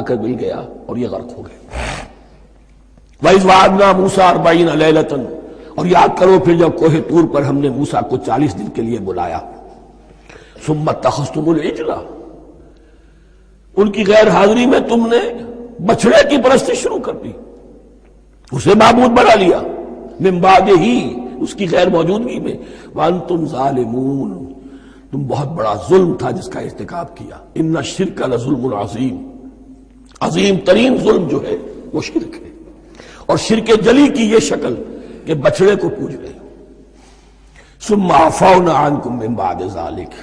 آ کر مل گیا اور یہ غرق ہو گئے۔ وَإِذْ وَعَدْنَا مُوسَىٰ 40 لَيْلَةً، اور یاد کرو پھر جب کوہ طور پر ہم نے موسیٰ کو 40 دن کے لیے بلایا۔ ثُمَّ اتَّخَذْتُمُ الْعِجْلَ، ان کی غیر حاضری میں تم نے بچڑے کی پرستی شروع کر دی، اسے معبود بنا لیا، من بعدہ، اس کی غیر موجودگی میں، وَأَنْتُمْ ظَالِمُونَ، تم بہت بڑا ظلم تھا جس کا ارتکاب کیا۔ ان الشرک لظلم عظیم، عظیم ترین ظلم جو ہے وہ شرک ہے، اور شرک جلی کی یہ شکل کہ بچڑے کو پوج رہے ہو۔ ثم عفونا عنکم من بعد ذلک،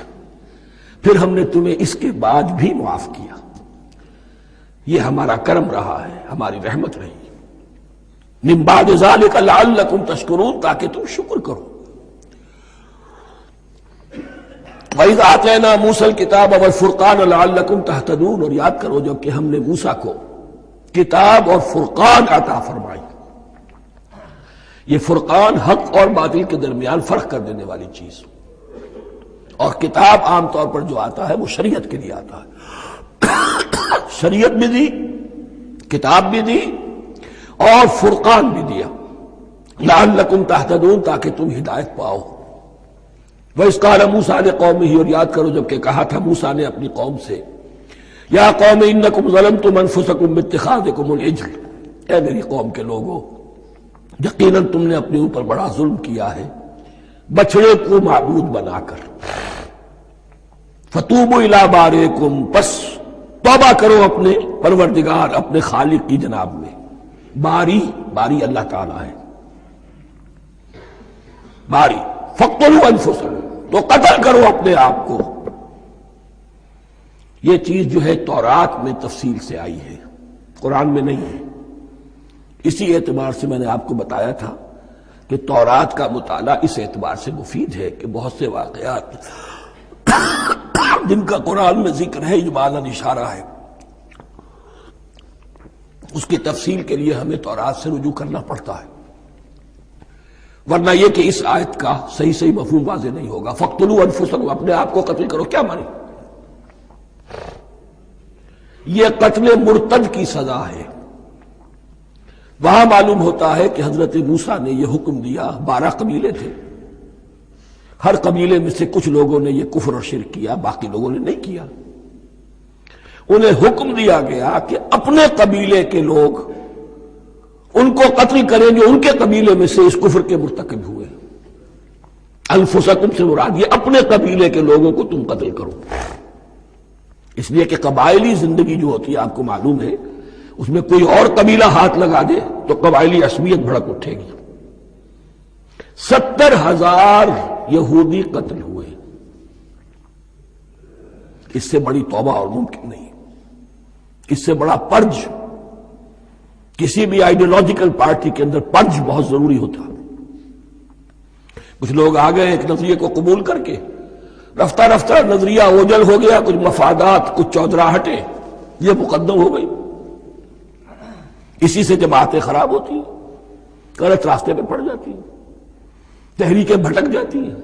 پھر ہم نے تمہیں اس کے بعد بھی معاف کیا، یہ ہمارا کرم رہا ہے، ہماری رحمت رہی۔ من بعد ذلک لعلکم تشکرون، تاکہ تم شکر کرو۔ وَإِذْ آتَيْنَا مُوسَى الْكِتَابَ وَالْفُرْقَانَ لَعَلَّكُمْ تَهْتَدُونَ، اور یاد کرو جب کہ ہم نے موسیٰ کو کتاب اور فرقان عطا فرمائی۔ یہ فرقان حق اور باطل کے درمیان فرق کر دینے والی چیز، اور کتاب عام طور پر جو آتا ہے وہ شریعت کے لیے آتا ہے، شریعت بھی دی، کتاب بھی دی، اور فرقان بھی دیا، لعلکم تہتدون، تاکہ تم ہدایت پاؤ۔ وَإِذْ قَالَ مُوسَىٰ لِقَوْمِهِ، اور یاد کرو جب کہ کہا تھا موسیٰ نے اپنی قوم سے، یا قوم انکم ظلمتم انفسکم باتخاذکم العجل، اے میری قوم کے لوگو، یقیناً تم نے اپنے اوپر بڑا ظلم کیا ہے بچڑے کو معبود بنا کر۔ فتوبوا الی بارئکم، پس توبہ کرو اپنے پروردگار، اپنے خالق کی جناب میں۔ باری اللہ تعالیٰ ہے، باری۔ فاقتلوا انفسکم، تو قتل کرو اپنے آپ کو۔ یہ چیز جو ہے تورات میں تفصیل سے آئی ہے، قرآن میں نہیں ہے۔ اسی اعتبار سے میں نے آپ کو بتایا تھا کہ تورات کا مطالعہ اس اعتبار سے مفید ہے کہ بہت سے واقعات جن کا قرآن میں ذکر ہے، اجمالاً اشارہ ہے، اس کی تفصیل کے لیے ہمیں تورات سے رجوع کرنا پڑتا ہے، ورنہ یہ کہ اس آیت کا صحیح مفہوم واضح نہیں ہوگا۔ فاقتلوا انفسکم، اپنے آپ کو قتل کرو، کیا معنی؟ یہ قتل مرتد کی سزا ہے۔ وہاں معلوم ہوتا ہے کہ حضرت موسیٰ نے یہ حکم دیا، 12 قبیلے تھے، ہر قبیلے میں سے کچھ لوگوں نے یہ کفر اور شرک کیا، باقی لوگوں نے نہیں کیا۔ انہیں حکم دیا گیا کہ اپنے قبیلے کے لوگ ان کو قتل کریں جو ان کے قبیلے میں سے اس کفر کے مرتکب ہوئے۔ انفسکم سے مراد یہ اپنے قبیلے کے لوگوں کو تم قتل کرو، اس لیے کہ قبائلی زندگی جو ہوتی ہے آپ کو معلوم ہے، اس میں کوئی اور قبیلہ ہاتھ لگا دے تو قبائلی عصبیت بھڑک اٹھے گی۔ 70,000 یہودی قتل ہوئے، اس سے بڑی توبہ اور ممکن نہیں، اس سے بڑا پرج، کسی بھی آئیڈیولوجیکل پارٹی کے اندر پرج بہت ضروری ہوتا۔ کچھ لوگ آ گئے ایک نظریے کو قبول کر کے، رفتہ رفتہ نظریہ اوجل ہو گیا، کچھ مفادات، کچھ چودراہٹیں یہ مقدم ہو گئی، اسی سے جماعتیں خراب ہوتی ہیں، غلط راستے پہ پڑ جاتی ہیں، تحریکیں بھٹک جاتی ہیں۔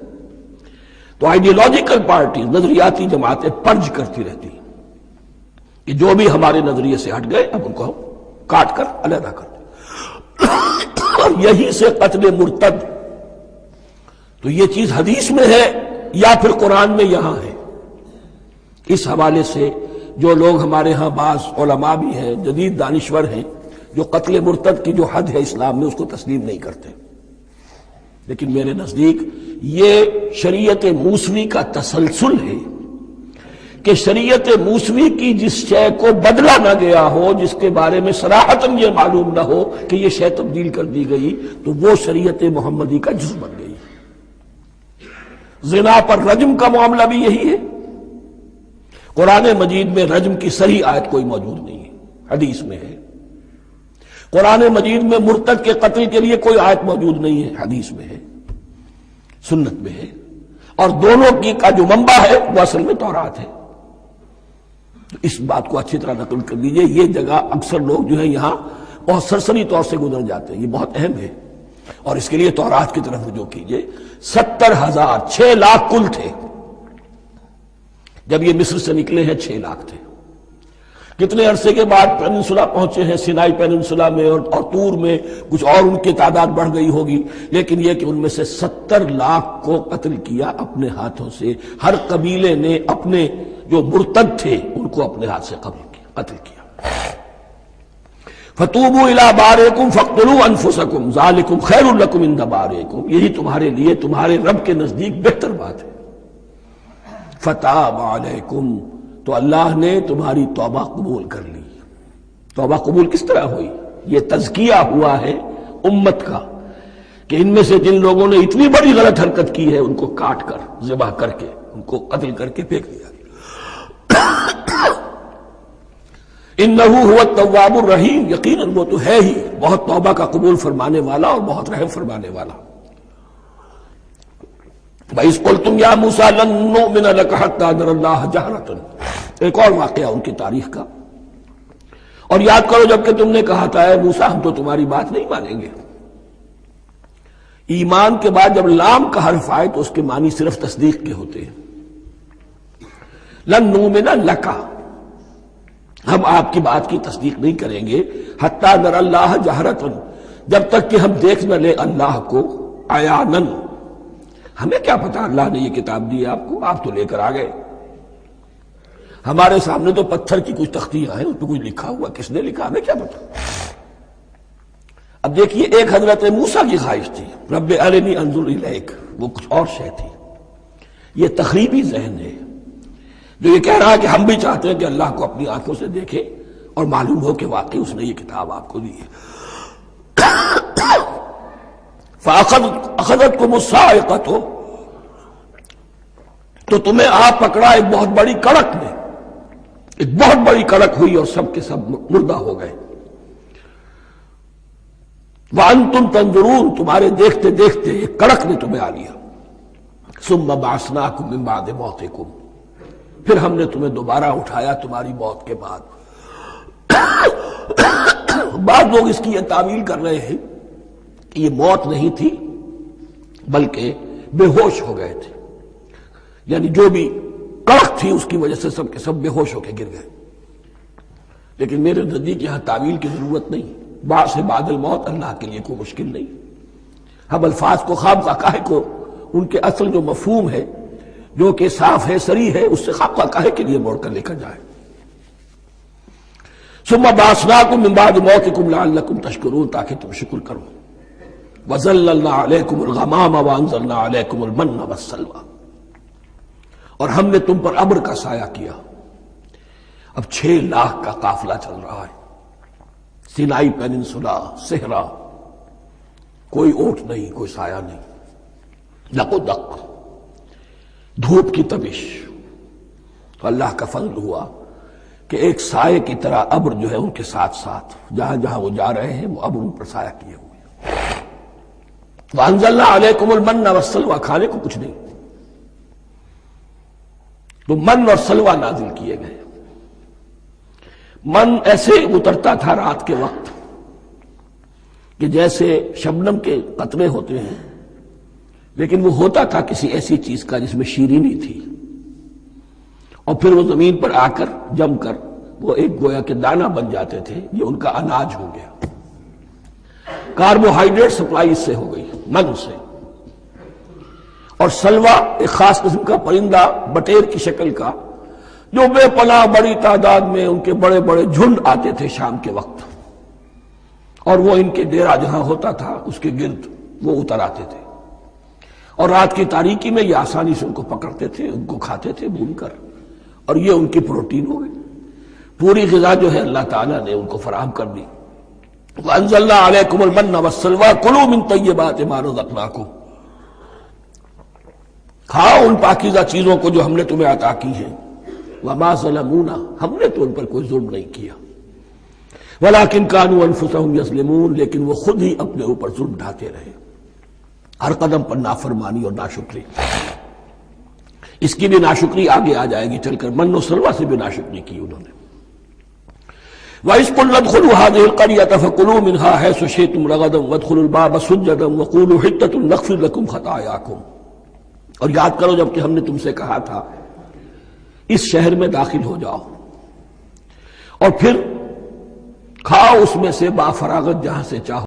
تو آئیڈیولوجیکل پارٹی، نظریاتی جماعتیں پرج کرتی رہتی ہیں کہ جو بھی ہمارے نظریے سے ہٹ گئے اب ان کو ہم کاٹ کر علیحدہ کر دیں، اور یہی سے قتل مرتد۔ تو یہ چیز حدیث میں ہے یا پھر قرآن میں یہاں ہے۔ اس حوالے سے جو لوگ ہمارے ہاں بعض علماء بھی ہیں، جدید دانشور ہیں، جو قتل مرتد کی جو حد ہے اسلام میں اس کو تسلیم نہیں کرتے، لیکن میرے نزدیک یہ شریعت موسوی کا تسلسل ہے کہ شریعت موسوی کی جس شے کو بدلا نہ گیا ہو، جس کے بارے میں صراحتاً یہ معلوم نہ ہو کہ یہ شے تبدیل کر دی گئی، تو وہ شریعت محمدی کا جز بن گئی۔ زنا پر رجم کا معاملہ بھی یہی ہے۔ قرآن مجید میں رجم کی صحیح آیت کوئی موجود نہیں ہے، حدیث میں ہے۔ قرآن مجید میں مرتد کے قتل کے لیے کوئی آیت موجود نہیں ہے، حدیث میں ہے، سنت میں ہے، اور دونوں کی کا جو منبع ہے وہ اصل میں تورات ہے۔ اس بات کو اچھی طرح نقل کر دیجئے، یہ جگہ اکثر لوگ جو ہے یہاں بہت سرسری طور سے گزر جاتے ہیں، یہ بہت اہم ہے، اور اس کے لیے تورات کی طرف رجوع کیجئے۔ 70,000، 6 لاکھ کل تھے، جب یہ مصر سے نکلے ہیں 6 لاکھ تھے۔ کتنے عرصے کے بعد پیننسولا پہنچے ہیں، سینائی پیننسولا میں اور طور میں، کچھ اور ان کی تعداد بڑھ گئی ہوگی، لیکن یہ کہ ان میں سے 70 لاکھ کو قتل کیا اپنے ہاتھوں سے۔ ہر قبیلے نے اپنے جو مرتد تھے ان کو اپنے ہاتھ سے قتل کیا۔ فَتُوبُوا إِلَىٰ بَارِئِكُمْ فَاقْتُلُوا أَنفُسَكُمْ ذَٰلِكُمْ خَيْرٌ لَكُمْ عِندَ بَارِئِكُمْ، یہی تمہارے لیے تمہارے رب کے نزدیک بہتر بات ہے۔ فَتَابَ عَلَيْكُمْ، تو اللہ نے تمہاری توبہ قبول کر لی۔ توبہ قبول کس طرح ہوئی؟ یہ تزکیہ ہوا ہے امت کا کہ ان میں سے جن لوگوں نے اتنی بڑی غلط حرکت کی ہے ان کو کاٹ کر، ذبح کر کے، ان کو قتل کر کے پھینک دیا۔ انہ هو التواب الرحیم، یقیناً وہ تو ہے ہی بہت توبہ کا قبول فرمانے والا اور بہت رحم فرمانے والا۔ وَإِذْ قُلْتُمْ يَا مُوسَىٰ لَن نُّؤْمِنَ لَكَ حَتَّىٰ نَرَى اللَّهَ جَهْرَةً، ایک اور واقعہ ان کی تاریخ کا۔ اور یاد کرو جب کہ تم نے کہا تھا اے موسیٰ ہم تو تمہاری بات نہیں مانیں گے۔ ایمان کے بعد جب لام کا حرف آئے تو اس کے معنی صرف تصدیق کے ہوتے ہیں۔ لن نؤمن لک، ہم آپ کی بات کی تصدیق نہیں کریں گے، حتی نری اللہ جہرۃ، جب تک کہ ہم دیکھ نہ لیں اللہ کو عیاناً۔ ہمیں کیا پتا اللہ نے یہ کتاب دی آپ کو، آپ تو لے کر آ گئے، ہمارے سامنے تو پتھر کی کچھ تختیاں ہیں، اس پہ کچھ لکھا ہوا، کس نے لکھا ہمیں کیا پتا۔ اب دیکھیے ایک حضرت موسیٰ کی خواہش تھی رب ارنی انظر الیک، وہ کچھ اور شے تھی۔ یہ تخریبی ذہن ہے جو یہ کہہ رہا ہے کہ ہم بھی چاہتے ہیں کہ اللہ کو اپنی آنکھوں سے دیکھیں اور معلوم ہو کہ واقعی اس نے یہ کتاب آپ کو دی ہے۔ فَأَخَذَتْكُمُ الصَّاعِقَةُ، تو تمہیں آپ پکڑا ایک بہت بڑی کڑک نے، ایک بہت بڑی کڑک ہوئی اور سب کے سب مردہ ہو گئے۔ وَأَنْتُمْ تَنظُرُونَ، تمہارے دیکھتے دیکھتے ایک کڑک نے تمہیں آ لیا۔ ثُمَّ بَعَثْنَاكُمْ مِنْ بَعْدِ مَوْتِكُمْ، پھر ہم نے تمہیں دوبارہ اٹھایا تمہاری موت کے بعد۔ بعض لوگ اس کی یہ تعویل کر رہے ہیں کہ یہ موت نہیں تھی بلکہ بے ہوش ہو گئے تھے، یعنی جو بھی کڑک تھی اس کی وجہ سے سب کے سب بے ہوش ہو کے گر گئے۔ لیکن میرے نزدیک یہاں تعویل کی ضرورت نہیں، بعد سے بعد الموت اللہ کے لیے کوئی مشکل نہیں۔ ہم الفاظ کو خواب کا کو ان کے اصل جو مفہوم ہے جو کہ صاف ہے، صریح ہے، اس سے خواب کا کے لیے موڑ کر لے کر جائے۔ ثم بعثناکم من بعد موتکم لعلکم تشکرون، تاکہ تم شکر کرو۔ وظللنا علیکم الغمام وانزلنا علیکم المن والسلوى، اور ہم نے تم پر ابر کا سایہ کیا۔ اب 6 لاکھ کا قافلہ چل رہا ہے، سینائی پیننسولا، صحرا، کوئی اونٹ نہیں، کوئی سایہ نہیں، دق و دق، دھوپ کی تبش۔ تو اللہ کا فضل ہوا کہ ایک سائے کی طرح ابر جو ہے ان کے ساتھ ساتھ جہاں جہاں وہ جا رہے ہیں وہ ابر ان پر سایہ کیے ہوئے۔ وَأَنزَلْنَا عَلَيْكُمُ الْمَنَّ وَالسَّلْوَىٰ، کھانے کو کچھ نہیں، تو من اور سلوہ نازل کیے گئے۔ من ایسے اترتا تھا رات کے وقت کہ جیسے شبنم کے قطرے ہوتے ہیں، لیکن وہ ہوتا تھا کسی ایسی چیز کا جس میں شیرینی تھی، اور پھر وہ زمین پر آ کر جم کر وہ ایک گویا کے دانہ بن جاتے تھے، یہ ان کا اناج ہو گیا۔ کاربوہائیڈریٹ سپلائی اس سے ہو گئی، من سے۔ اور سلوہ ایک خاص قسم کا پرندہ بٹیر کی شکل کا جو بے پناہ بڑی تعداد میں ان کے بڑے بڑے جھنڈ آتے تھے شام کے وقت، اور وہ ان کے ڈیرا جہاں ہوتا تھا اس کے گرد وہ اتر آتے تھے، اور رات کی تاریکی میں یہ آسانی سے ان کو پکڑتے تھے، ان کو کھاتے تھے بھون کر، اور یہ ان کی پروٹین ہو گئی۔ پوری غذا جو ہے اللہ تعالیٰ نے ان کو فراہم کر دی۔ وَأَنزَلْنَا عَلَيْكُمُ الْمَنَّ وَالسَّلْوَىٰ كُلُوا مِن طَيِّبَاتِ مَا رَزَقْنَاكُمْ، کھاؤ ان پاکیزہ چیزوں کو جو ہم نے تمہیں عطا کی ہیں۔ وَمَا ظَلَمُونَا، ہم نے تو ان پر کوئی ظلم نہیں کیا۔ وَلَٰكِن كَانُوا أَنفُسَهُمْ يَظْلِمُونَ، لیکن وہ خود ہی اپنے اوپر ظلم ڈھاتے رہے، ہر قدم پر نافرمانی اور ناشکری۔ اس کی بھی ناشکری آگے آ جائے گی چل کر، من و سلوہ سے بھی ناشکری کی انہوں نے۔ وَإِذْ قُلْنَا ادْخُلُوا هَٰذِهِ الْقَرْيَةَ فَكُلُوا مِنْهَا حَيْثُ شِئْتُمْ رَغَدًا وَادْخُلُوا الْبَابَ سُجَّدًا وَقُولُوا حِطَّةٌ نَغْفِرْ لَكُمْ خَطَايَاكُمْ، اور یاد کرو جب کہ ہم نے تم سے کہا تھا اس شہر میں داخل ہو جاؤ اور پھر کھاؤ اس میں سے بافراغت جہاں سے چاہو۔